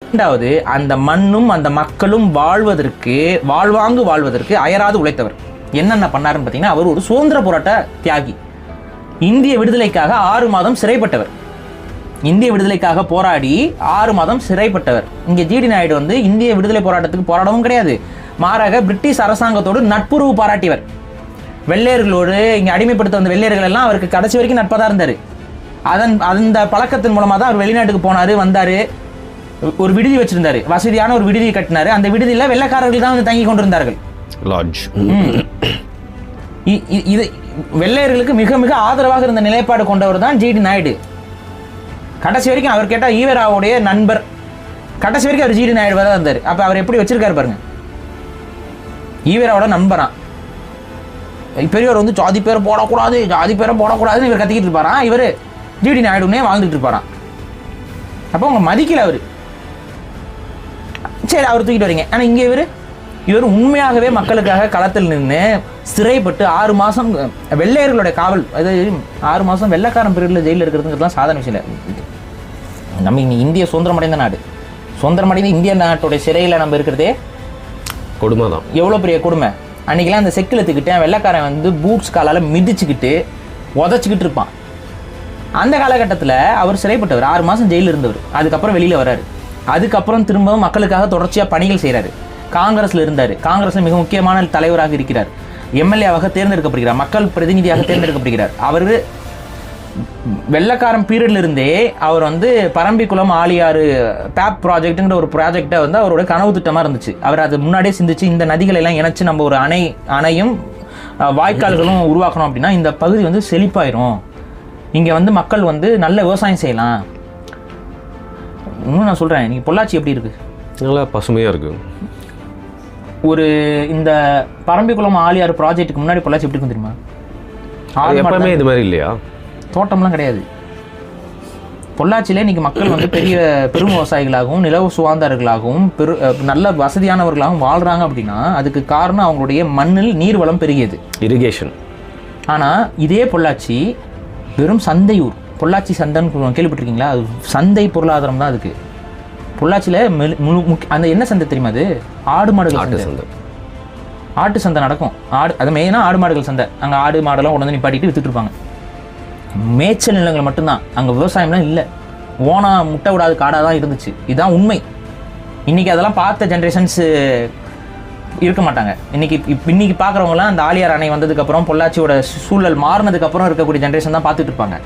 இரண்டாவது, அந்த மண்ணும் அந்த மக்களும் வாழ்வதற்கு அயராது உழைத்தவர். என்னென்ன பண்ணாருன்னு பார்த்தீங்கன்னா, அவர் ஒரு சுதந்திர போராட்ட தியாகி. இந்திய விடுதலைக்காக 6 மாதம் சிறைப்பட்டவர். இந்திய விடுதலைக்காக போராடி 6 மாதம் சிறைப்பட்டவர். இங்கே ஜிடி நாயுடு வந்து இந்திய விடுதலை போராட்டத்துக்கு போராடவும் கிடையாது, மாறாக பிரிட்டிஷ் அரசாங்கத்தோடு நட்புறவு பாராட்டியவர். வெள்ளையர்களோடு இங்கே அடிமைப்படுத்த வந்த வெள்ளையர்கள் எல்லாம் அவருக்கு கடைசி வரைக்கும் நட்பாக தான் இருந்தார். அந்த பழக்கத்தின் மூலமாக தான் அவர் வெளிநாட்டுக்கு போனார், வந்தார், ஒரு விடுதி வச்சிருந்தாரு, வசதியான ஒரு விடுதி கட்டினாரு. அந்த விடுதியில் வெள்ளைக்காரர்கள் தான் வந்து தங்கி கொண்டிருந்தார்கள். இது வெள்ளையர்களுக்கு மிக மிக ஆதரவாக இருந்த நிலைப்பாடு கொண்டவர் தான் ஜிடி நாயுடு. கடைசி வரைக்கும் அவர் கேட்டால் ஈவேராவுடைய நண்பர், கடைசி வரைக்கும் அவர் ஜிடி நாயுடு தான் இருந்தார். அப்போ அவர் எப்படி வச்சிருக்காரு பாருங்க, ஈவேராவோட நண்பரான். பெரியவர் வந்து ஜாதி பேரை போடக்கூடாதுன்னு இவர் கத்திக்கிட்டு இருப்பாரான், இவர் ஜிடி நாயுடுனே வாழ்ந்துட்டு இருப்பாரான். அப்போ உங்க மதிக்கல அவர். சரி, அவர் தூக்கிட்டு வரீங்க. ஆனால் இங்கே இவர் உண்மையாகவே மக்களுக்காக களத்தில் நின்று சிறைப்பட்டு 6 மாதம் வெள்ளையர்களுடைய காவல், அதாவது 6 மாதம் வெள்ளைக்காரன் பீரியடில் ஜெயிலில் இருக்கிறதுங்கிறதுலாம் சாதாரண விஷயம் இல்லை. நம்ம இந்திய சுதந்திரமடைந்த நாடு, சுதந்திரமடைந்த இந்திய நாட்டுடைய சிறையில் நம்ம இருக்கிறதே கொடுமை தான். எவ்வளோ பெரிய கொடுமை. அன்றைக்கெல்லாம் அந்த செக்கிலத்துக்கிட்டு வெள்ளைக்காரன் வந்து பூட்ஸ் காலால் மிதிச்சுக்கிட்டு உதச்சிக்கிட்டு இருப்பான். அந்த காலகட்டத்தில் அவர் சிறைப்பட்டவர், 6 மாதம் ஜெயிலில் இருந்தவர். அதுக்கப்புறம் வெளியில் வர்றாரு. அதுக்கப்புறம் திரும்பவும் மக்களுக்காக தொடர்ச்சியாக பணிகள் செய்கிறாரு. காங்கிரஸில் இருந்தார், காங்கிரஸில் மிக முக்கியமான தலைவராக இருக்கிறார், எம்எல்ஏவாக தேர்ந்தெடுக்கப்படுகிறார், மக்கள் பிரதிநிதியாக தேர்ந்தெடுக்கப்படுகிறார். அவர் வெள்ளைக்காரன் பீரியட்ல இருந்தே அவர் வந்து பரம்பிக்குளம் ஆழியாறு பேப் ப்ராஜெக்ட்டுங்கிற ஒரு ப்ராஜெக்டை வந்து அவரோட கனவு திட்டமாக இருந்துச்சு. அவர் அது முன்னாடியே சிந்திச்சு, இந்த நதிகளை எல்லாம் இணைச்சு நம்ம ஒரு அணையும் வாய்க்கால்களும் உருவாக்கணும் அப்படின்னா இந்த பகுதி வந்து செழிப்பாயிரும், இங்கே வந்து மக்கள் வந்து நல்ல விவசாயம் செய்யலாம். இன்னும் நான் சொல்கிறேன், இன்றைக்கி பொள்ளாச்சி எப்படி இருக்குது? நல்லா பசுமையாக இருக்குது. ஒரு இந்த பரம்பிக்குளம் ஆழியாறு ப்ராஜெக்ட்டுக்கு முன்னாடி பொள்ளாச்சி எப்படி இருக்கும் தெரியுமா? எப்பவுமே இது மாதிரி இல்லையா? தோட்டம்லாம் கிடையாது. பொள்ளாச்சியிலே இன்றைக்கி மக்கள் வந்து பெரும் விவசாயிகளாகவும் நிலவு சுவாந்தார்களாகவும் நல்ல வசதியானவர்களாகவும் வாழ்கிறாங்க அப்படின்னா அதுக்கு காரணம் அவங்களுடைய மண்ணில் நீர் வளம் பெருகியது, இரிகேஷன். ஆனால் இதே பொள்ளாச்சி வெறும் சந்தையூர். பொள்ளாச்சி சந்தைன்னு கேள்விப்பட்டிருக்கீங்களா? அது சந்தை பொருளாதாரம் தான் அதுக்கு. பொள்ளாச்சியில் அந்த என்ன சந்தை தெரியுமா? அது ஆடு மாடுகள் சந்தை. ஆட்டு சந்தை நடக்கும். அது மெயினாக ஆடு மாடுகள் சந்தை. அங்கே ஆடு மாடெல்லாம் உடனே நிப்பாட்டிட்டு வித்துட்டு இருப்பாங்க. மேய்ச்சல் நிலங்கள் மட்டும்தான், அங்கே விவசாயம்லாம் இல்லை. ஓனா முட்டை விடாது காடாக தான் இருந்துச்சு. இதுதான் உண்மை. இன்றைக்கி அதெல்லாம் பார்த்த ஜென்ரேஷன்ஸு இருக்க மாட்டாங்க. இன்னைக்கு பார்க்குறவங்களாம் அந்த ஆழியார் அணை வந்ததுக்கப்புறம் பொள்ளாச்சியோட சூழல் மாறினதுக்கப்புறம் இருக்கக்கூடிய ஜென்ரேஷன் தான் பார்த்துட்டு இருப்பாங்க.